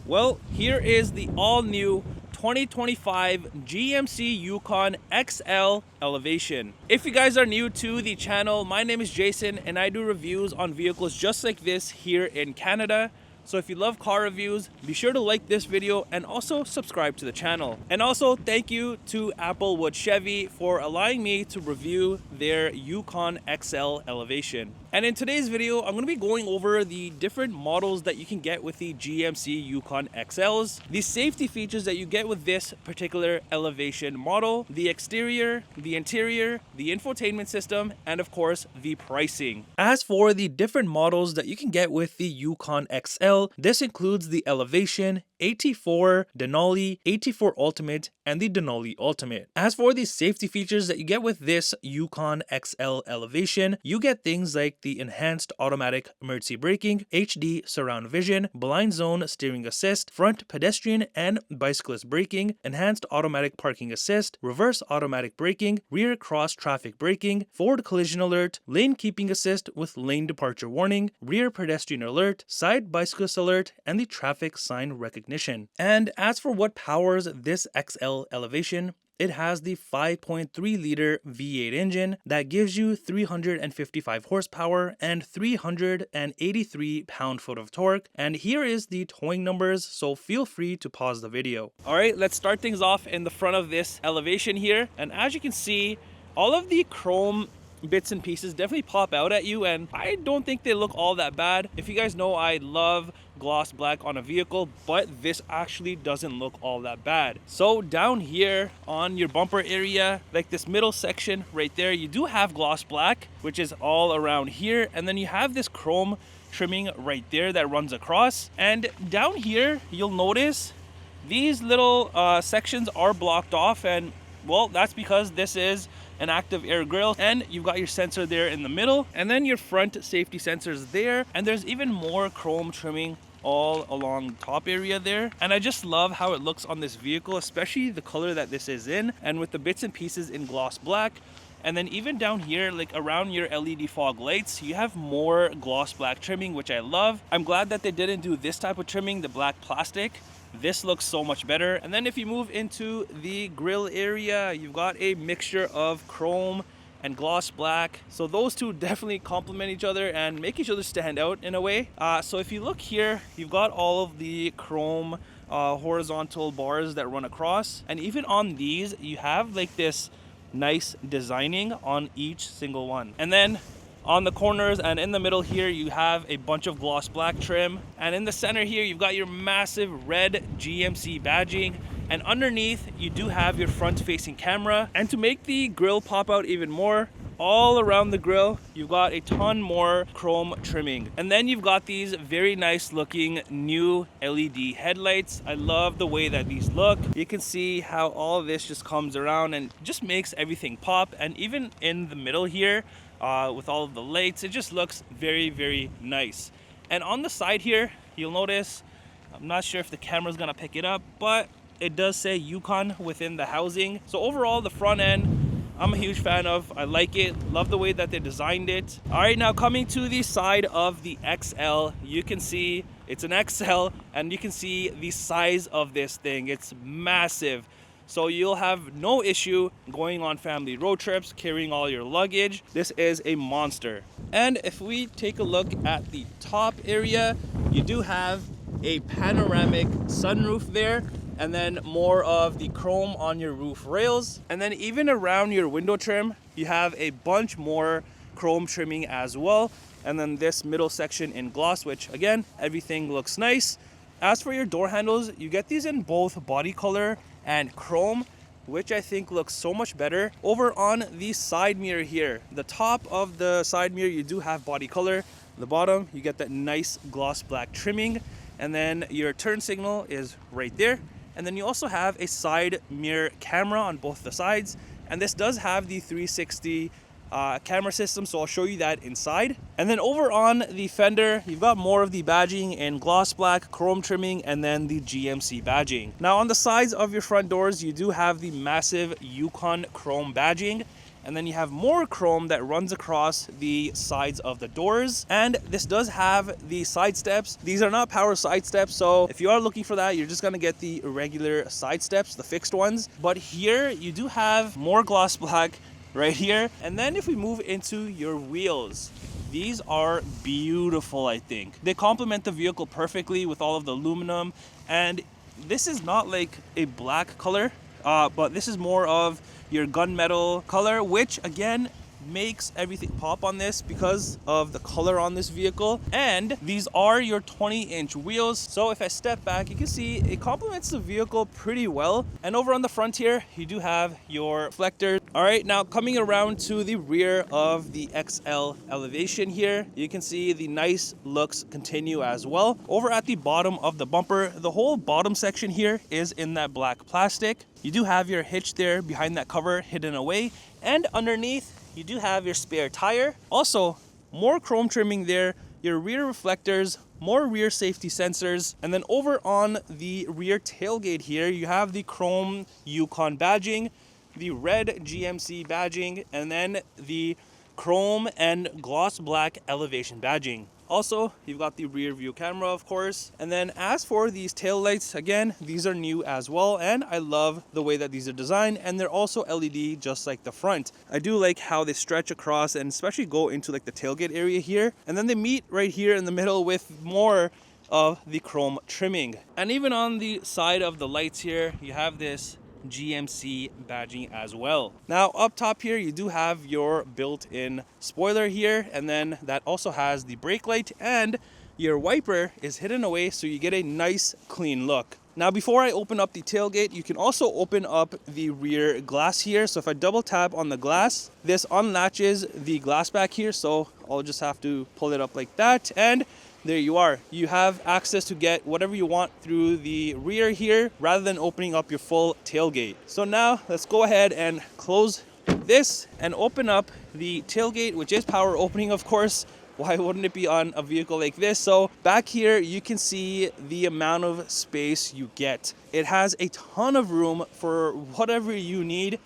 Well, here is the all-new 2025 GMC Yukon XL Elevation. If you guys are new to the channel, my name is Jason and I do reviews on vehicles just like this here in Canada. So if you love car reviews, be sure to like this video and also subscribe to the channel. And also thank you to Applewood Chevy for allowing me to review their Yukon XL Elevation. And in today's video, I'm going to be going over the different models that you can get with the GMC Yukon XLs, the safety features that you get with this particular Elevation model, the exterior, the interior, the infotainment system, and of course, the pricing. As for the different models that you can get with the Yukon XL, this includes the Elevation, AT4, Denali, AT4 Ultimate, and the Denali Ultimate. As for the safety features that you get with this Yukon XL Elevation, you get things like the enhanced automatic emergency braking, HD surround vision, blind zone steering assist, front pedestrian and bicyclist braking, enhanced automatic parking assist, reverse automatic braking, rear cross traffic braking, forward collision alert, lane keeping assist with lane departure warning, rear pedestrian alert, side bicyclist alert, and the traffic sign recognition. And as for what powers this XL Elevation, it has the 5.3 liter V8 engine that gives you 355 horsepower and 383 pound-foot of torque. And here is the towing numbers, so feel free to pause the video. All right, let's start things off in the front of this Elevation here. And as you can see, all of the chrome bits and pieces definitely pop out at you, and I don't think they look all that bad. If you guys know, I love gloss black on a vehicle, but this actually doesn't look all that bad. So down here on your bumper area, like this middle section right there, you do have gloss black, which is all around here, and then you have this chrome trimming right there that runs across. And down here, you'll notice these little sections are blocked off, and well, that's because this is an active air grille, and you've got your sensor there in the middle, and then your front safety sensors there, and there's even more chrome trimming all along the top area there. And I just love how it looks on this vehicle, especially the color that this is in, and with the bits and pieces in gloss black. And then even down here, like around your LED fog lights, you have more gloss black trimming, which I love. I'm glad that they didn't do this type of trimming, the black plastic. This looks so much better. And then if you move into the grille area, you've got a mixture of chrome and gloss black. So those two definitely complement each other and make each other stand out in a way. So if you look here, you've got all of the chrome horizontal bars that run across. And even on these, you have like this nice designing on each single one. And then on the corners and in the middle here, you have a bunch of gloss black trim. And in the center here, you've got your massive red GMC badging. And underneath, you do have your front-facing camera. And to make the grille pop out even more, all around the grille, you've got a ton more chrome trimming. And then you've got these very nice looking new LED headlights. I love the way that these look. You can see how all of this just comes around and just makes everything pop. And even in the middle here, with all of the lights, it just looks very, very nice. And on the side here, you'll notice, I'm not sure if the camera's gonna pick it up, but it does say Yukon within the housing. So overall, the front end, I'm a huge fan of. I like it, love the way that they designed it. All right, now coming to the side of the XL, you can see it's an XL, and you can see the size of this thing. It's massive. So you'll have no issue going on family road trips, carrying all your luggage. This is a monster. And if we take a look at the top area, you do have a panoramic sunroof there, and then more of the chrome on your roof rails. And then even around your window trim, you have a bunch more chrome trimming as well. And then this middle section in gloss, which again, everything looks nice. As for your door handles, you get these in both body color and chrome, which I think looks so much better. Over on the side mirror here, the top of the side mirror, you do have body color. The bottom, you get that nice gloss black trimming. And then your turn signal is right there. And then you also have a side mirror camera on both the sides. And this does have the 360 camera system, so I'll show you that inside. And then over on the fender, you've got more of the badging in gloss black, chrome trimming, and then the GMC badging. Now on the sides of your front doors, you do have the massive Yukon chrome badging. And then you have more chrome that runs across the sides of the doors. And this does have the side steps. These are not power side steps, so if you are looking for that, you're just gonna get the regular side steps, the fixed ones. But here you do have more gloss black right here. And then if we move into your wheels, these are beautiful, I think. They complement the vehicle perfectly with all of the aluminum. And this is not like a black color, but this is more of your gunmetal color, which again makes everything pop on this because of the color on this vehicle. And these are your 20-inch wheels, so if I step back, you can see it complements the vehicle pretty well. And over on the front here, you do have your reflectors. All right, now coming around to the rear of the XL Elevation here, you can see the nice looks continue as well. Over at the bottom of the bumper, the whole bottom section here is in that black plastic. You do have your hitch there behind that cover hidden away, and underneath you do have your spare tire. Also, more chrome trimming there, your rear reflectors, more rear safety sensors. And then over on the rear tailgate here, you have the chrome Yukon badging, the red GMC badging, and then the chrome and gloss black Elevation badging. Also, you've got the rear view camera, of course. And then as for these tail lights, again, these are new as well. And I love the way that these are designed. And they're also LED, just like the front. I do like how they stretch across and especially go into like the tailgate area here. And then they meet right here in the middle with more of the chrome trimming. And even on the side of the lights here, you have this GMC badging as well. Now up top here, you do have your built-in spoiler here, and then that also has the brake light, and your wiper is hidden away so you get a nice clean look. Now before I open up the tailgate, you can also open up the rear glass here. So if I double tap on the glass, this unlatches the glass back here, so I'll just have to pull it up like that, and there you are. You have access to get whatever you want through the rear here rather than opening up your full tailgate. So now let's go ahead and close this and open up the tailgate, which is power opening, of course. Why wouldn't it be on a vehicle like this? So back here, you can see the amount of space you get. It has a ton of room for whatever you need.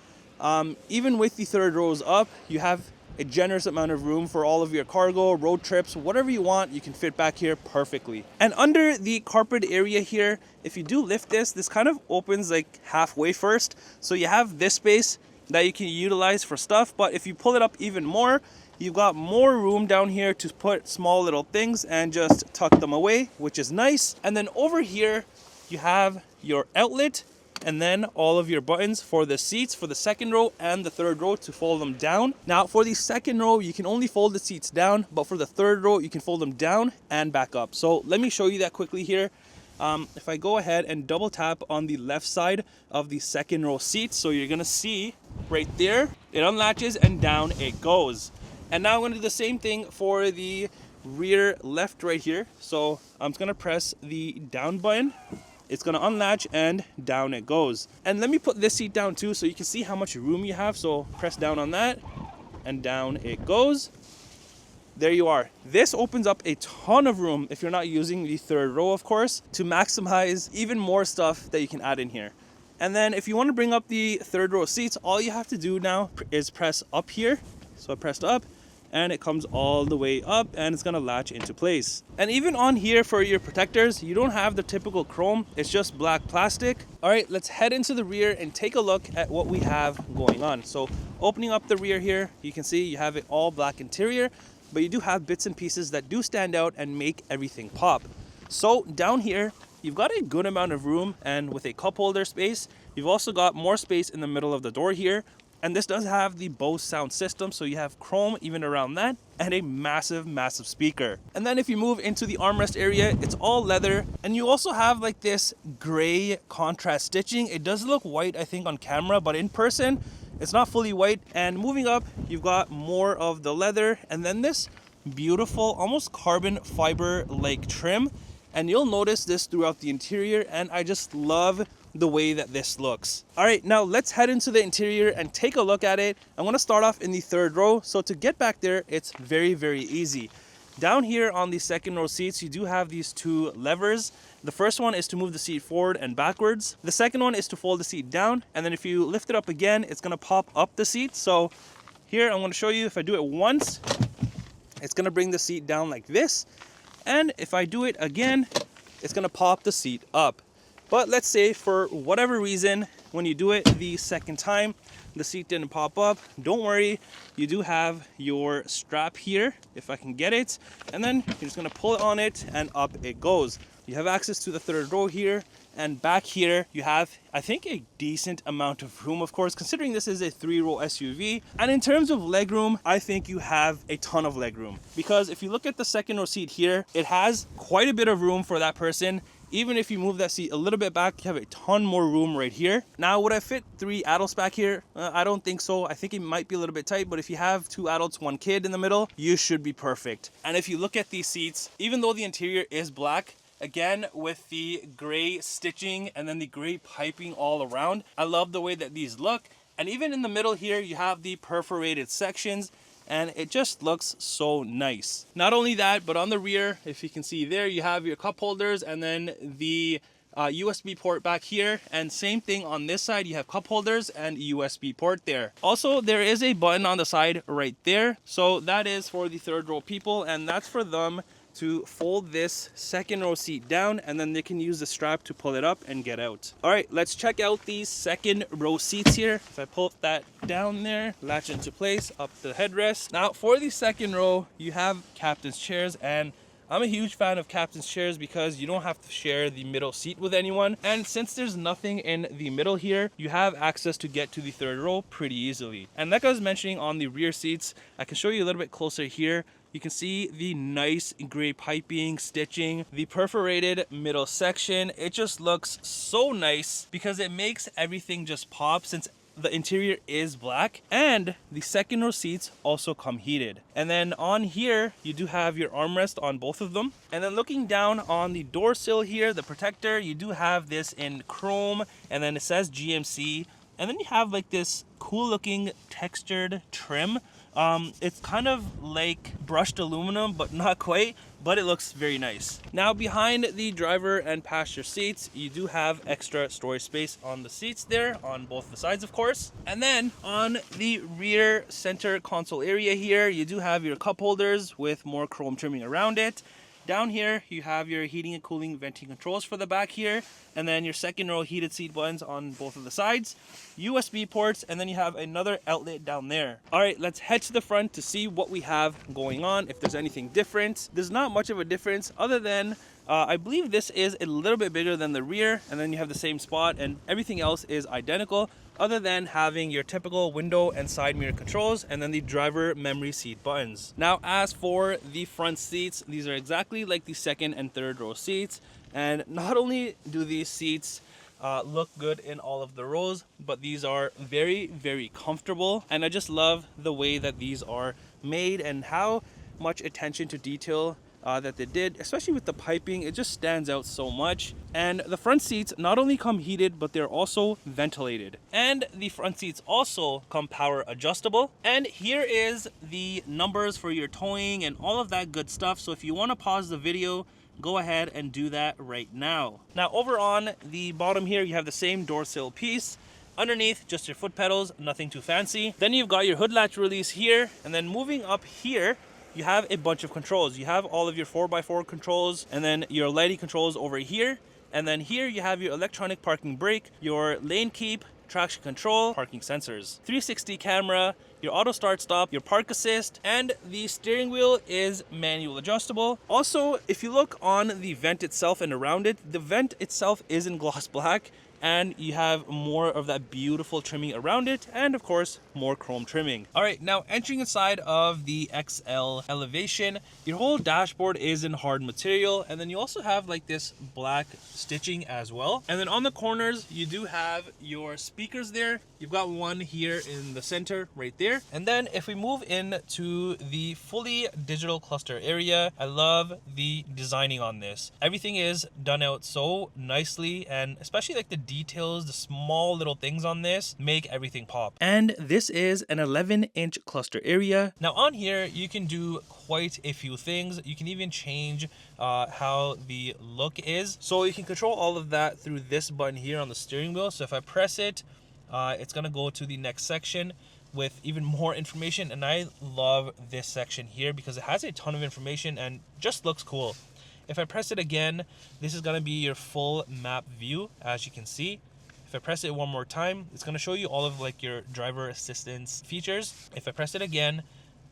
Even with the third rows up, you have a generous amount of room for all of your cargo, road trips, whatever you want, you can fit back here perfectly. And under the carpet area here, if you do lift this, this kind of opens like halfway first. So you have this space that you can utilize for stuff. But if you pull it up even more, you've got more room down here to put small little things and just tuck them away, which is nice. And then over here, you have your outlet, and then all of your buttons for the seats for the second row and the third row to fold them down. Now for the second row, you can only fold the seats down, but for the third row, you can fold them down and back up. So let me show you that quickly here. If I go ahead and double tap on the left side of the second row seats, so you're gonna see right there, it unlatches and down it goes. And now I'm gonna do the same thing for the rear left right here. So I'm just gonna press the down button. It's gonna unlatch and down it goes. And let me put this seat down too so you can see how much room you have. So press down on that and down it goes. There you are. This opens up a ton of room if you're not using the third row, of course, to maximize even more stuff that you can add in here. And then if you want to bring up the third row seats, all you have to do now is press up here. So I pressed up, and it comes all the way up and it's gonna latch into place. And even on here for your protectors, you don't have the typical chrome, it's just black plastic. All right, let's head into the rear and take a look at what we have going on. So opening up the rear here, you can see you have it all black interior, but you do have bits and pieces that do stand out and make everything pop. So down here, you've got a good amount of room, and with a cup holder space, you've also got more space in the middle of the door here. And this does have the Bose sound system, so you have chrome even around that, and a massive, massive speaker. And then if you move into the armrest area, it's all leather, and you also have like this gray contrast stitching. It does look white, I think, on camera, but in person, it's not fully white. And moving up, you've got more of the leather, and then this beautiful, almost carbon fiber like trim. And you'll notice this throughout the interior, and I just love the way that this looks. All right, now let's head into the interior and take a look at it. I want to start off in the third row. So to get back there, it's very, very easy. Down here on the second row seats, you do have these two levers. The first one is to move the seat forward and backwards. The second one is to fold the seat down. And then if you lift it up again, it's going to pop up the seat. So Here, I'm going to show you if I do it once, it's going to bring the seat down like this. And if I do it again, it's going to pop the seat up. But let's say for whatever reason, when you do it the second time, the seat didn't pop up. Don't worry, you do have your strap here, if I can get it. And then you're just going to pull it on it and up it goes. You have access to the third row here. And back here, you have, I think, a decent amount of room, of course, considering this is a 3-row SUV. And in terms of legroom, I think you have a ton of legroom. Because if you look at the second row seat here, it has quite a bit of room for that person. Even if you move that seat a little bit back, you have a ton more room right here. Now, would I fit 3 adults back here? I don't think so. I think it might be a little bit tight, but if you have 2 adults, 1 kid in the middle, you should be perfect. And if you look at these seats, even though the interior is black, again, with the gray stitching and then the gray piping all around, I love the way that these look. And even in the middle here, you have the perforated sections, and it just looks so nice. Not only that, but on the rear, if you can see there, you have your cup holders and then the USB port back here. And same thing on this side, you have cup holders and USB port there. Also, there is a button on the side right there. So that is for the third row people, and that's for them to fold this second row seat down, and then they can use the strap to pull it up and get out. All right, let's check out these second row seats here. If I pull that down there, latch into place, up the headrest. Now for the second row, you have captain's chairs, and I'm a huge fan of captain's chairs because you don't have to share the middle seat with anyone. And since there's nothing in the middle here, you have access to get to the third row pretty easily. And like I was mentioning on the rear seats, I can show you a little bit closer here. You can see the nice gray piping, stitching, the perforated middle section. It just looks so nice because it makes everything just pop since the interior is black. And the second row seats also come heated. And then on here, you do have your armrest on both of them. And then looking down on the door sill here, the protector, you do have this in chrome, and then it says GMC. And then you have like this cool looking textured trim. It's kind of like brushed aluminum, but not quite, but it looks very nice. Now behind the driver and passenger seats, you do have extra storage space on the seats there, on both the sides, of course. And then on the rear center console area here, you do have your cup holders with more chrome trimming around it. Down here, you have your heating and cooling venting controls for the back here, and then your second row heated seat buttons on both of the sides, USB ports, and then you have another outlet down there. All right, let's head to the front to see what we have going on, if there's anything different. There's not much of a difference other than I believe this is a little bit bigger than the rear, and then you have the same spot, and everything else is identical other than having your typical window and side mirror controls and then the driver memory seat buttons. Now, as for the front seats, these are exactly like the second and third row seats. And not only do these seats look good in all of the rows, but these are very, very comfortable. And I just love the way that these are made and how much attention to detail that they did, especially with the piping. It just stands out so much. And the front seats not only come heated, but they're also ventilated. And the front seats also come power adjustable. And here is the numbers for your towing and all of that good stuff. So if you want to pause the video, go ahead and do that right now. Now over on the bottom here, you have the same door sill piece. Underneath, just your foot pedals, nothing too fancy. Then you've got your hood latch release here. And then moving up here, you have a bunch of controls. You have all of your 4x4 controls, and then your lighting controls over here. And then here you have your electronic parking brake, your lane keep, traction control, parking sensors, 360 camera, your auto start stop, your park assist, and the steering wheel is manual adjustable. Also, if you look on the vent itself and around it, the vent itself is in gloss black, and you have more of that beautiful trimming around it, and of course more chrome trimming. All right, now entering inside of the XL Elevation, your whole dashboard is in hard material, and then you also have like this black stitching as well. And then on the corners, you do have your speakers there. You've got one here in the center right there. And then if we move into the fully digital cluster area, I love the designing on this. Everything is done out so nicely, and especially like the details, the small little things on this make everything pop. And this is an 11-inch cluster area. Now on here, you can do quite a few things. You can even change how the look is. So you can control all of that through this button here on the steering wheel. So if I press it, it's gonna go to the next section. with even more information, and I love this section here because it has a ton of information and just looks cool. If I press it again, this is going to be your full map view, as you can see. If I press it one more time, it's going to show you all of like your driver assistance features. If I press it again,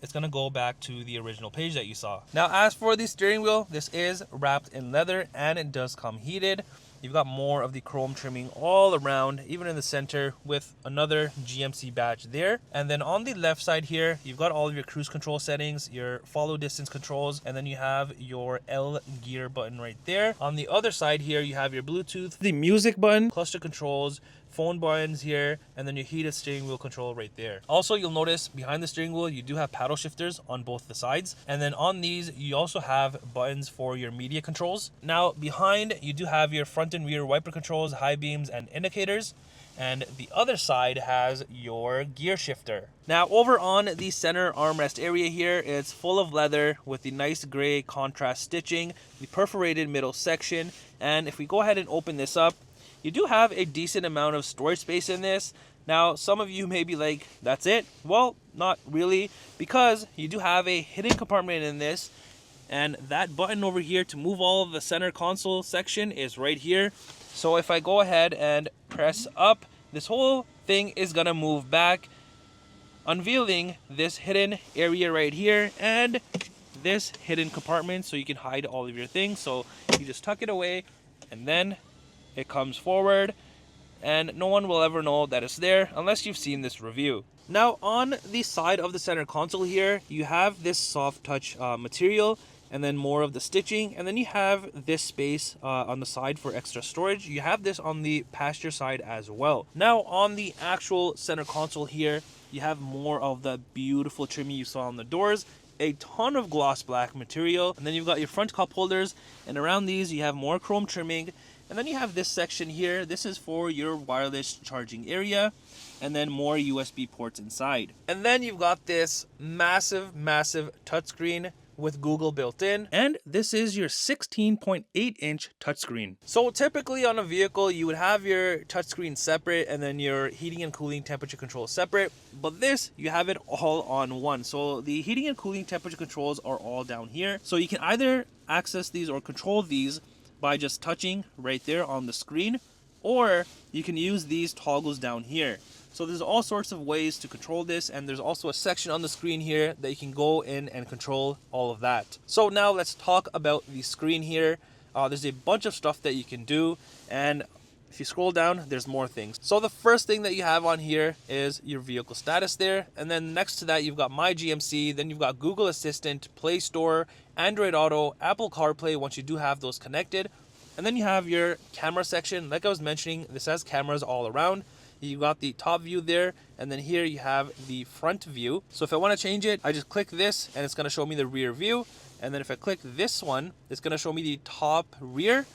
it's going to go back to the original page that you saw. Now, as for the steering wheel, this is wrapped in leather and it does come heated. You've got more of the chrome trimming all around, even in the center, with another GMC badge there. And then on the left side here, you've got all of your cruise control settings, your follow distance controls, and then you have your L gear button right there. On the other side here, you have your Bluetooth, the music button, cluster controls, phone buttons here, and then your heated steering wheel control right there. Also, you'll notice behind the steering wheel, you do have paddle shifters on both the sides. And then on these, you also have buttons for your media controls. Now, behind, you do have your front and rear wiper controls, high beams, and indicators. And the other side has your gear shifter. Now, over on the center armrest area here, it's full of leather with the nice gray contrast stitching, the perforated middle section. And if we go ahead and open this up, you do have a decent amount of storage space in this. Now, some of you may be like, that's it? Well, not really, because you do have a hidden compartment in this, and that button over here to move all of the center console section is right here. So if I go ahead and press up, this whole thing is gonna move back, unveiling this hidden area right here and this hidden compartment so you can hide all of your things. So you just tuck it away and then it comes forward and no one will ever know that it's there unless you've seen this review. Now, on the side of the center console here, you have this soft touch material and then more of the stitching, and then you have this space on the side for extra storage. You have this on the passenger side as well. Now, on the actual center console here, you have more of the beautiful trimming you saw on the doors, a ton of gloss black material, and then you've got your front cup holders, and around these you have more chrome trimming. And then you have this section here. This is for your wireless charging area, and then more USB ports inside. And then you've got this massive touchscreen with Google built in, and this is your 16.8-inch touchscreen. So typically on a vehicle, you would have your touchscreen separate and then your heating and cooling temperature control separate, but this, you have it all on one. So the heating and cooling temperature controls are all down here. So you can either access these or control these by just touching right there on the screen, or you can use these toggles down here. So there's all sorts of ways to control this, and there's also a section on the screen here that you can go in and control all of that. So now let's talk about the screen here. There's a bunch of stuff that you can do, and if you scroll down, there's more things. So the first thing that you have on here is your vehicle status there, and then next to that you've got My GMC, then you've got Google Assistant, Play Store, Android Auto, Apple CarPlay once you do have those connected, and then you have your camera section. Like I was mentioning, this has cameras all around. You've got the top view there, and then here you have the front view. So if I want to change it, I just click this and it's going to show me the rear view, and then if I click this one, it's going to show me the top rear.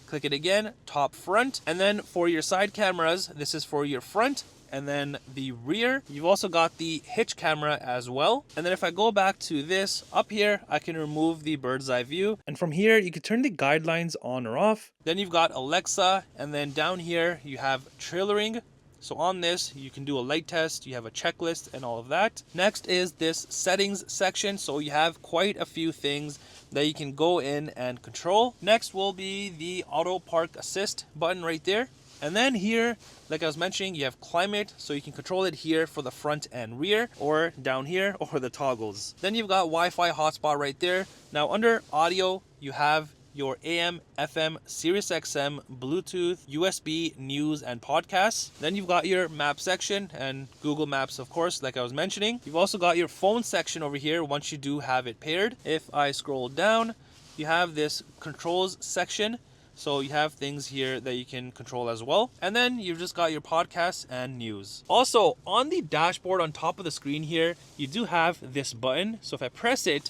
Click it again, top front, and then for your side cameras, this is for your front, and then the rear. You've also got the hitch camera as well. And then if I go back to this, up here, I can remove the bird's eye view. And from here, you can turn the guidelines on or off. Then you've got Alexa, and then down here, you have trailering. So on this, you can do a light test, you have a checklist and all of that. Next is this settings section. So you have quite a few things that you can go in and control. Next will be the auto park assist button right there. And then here, like I was mentioning, you have climate, so you can control it here for the front and rear, or down here, or the toggles. Then you've got Wi-Fi hotspot right there. Now under audio, you have your AM, FM, Sirius XM, Bluetooth, USB, news, and podcasts. Then you've got your map section and Google Maps, of course, like I was mentioning. You've also got your phone section over here once you do have it paired. If I scroll down, you have this controls section. So you have things here that you can control as well. And then you've just got your podcasts and news. Also, on the dashboard on top of the screen here, you do have this button. So if I press it,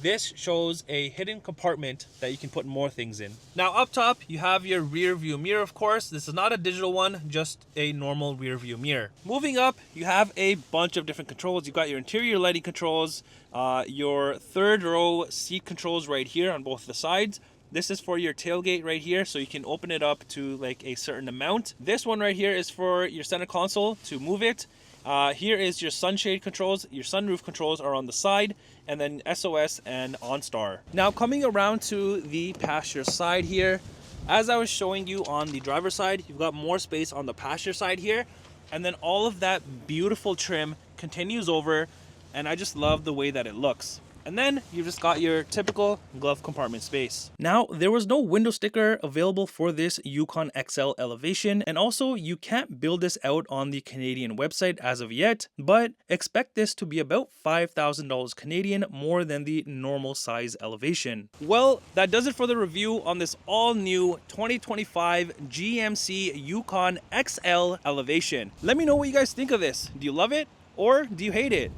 this shows a hidden compartment that you can put more things in. Now up top, you have your rear view mirror, of course. This is not a digital one, just a normal rear view mirror. Moving up, you have a bunch of different controls. You've got your interior lighting controls, your third row seat controls right here on both the sides. This is for your tailgate right here, so you can open it up to like a certain amount. This one right here is for your center console to move it. Here is your sunshade controls. Your sunroof controls are on the side, and then SOS and OnStar. Now coming around to the passenger side here, as I was showing you on the driver's side, you've got more space on the passenger side here, and then all of that beautiful trim continues over, and I just love the way that it looks. And then you've just got your typical glove compartment space. Now, there was no window sticker available for this Yukon XL Elevation, and also you can't build this out on the Canadian website as of yet, but expect this to be about $5,000 Canadian more than the normal size Elevation. Well, that does it for the review on this all new 2025 GMC Yukon XL Elevation. Let me know what you guys think of this. Do you love it or do you hate it?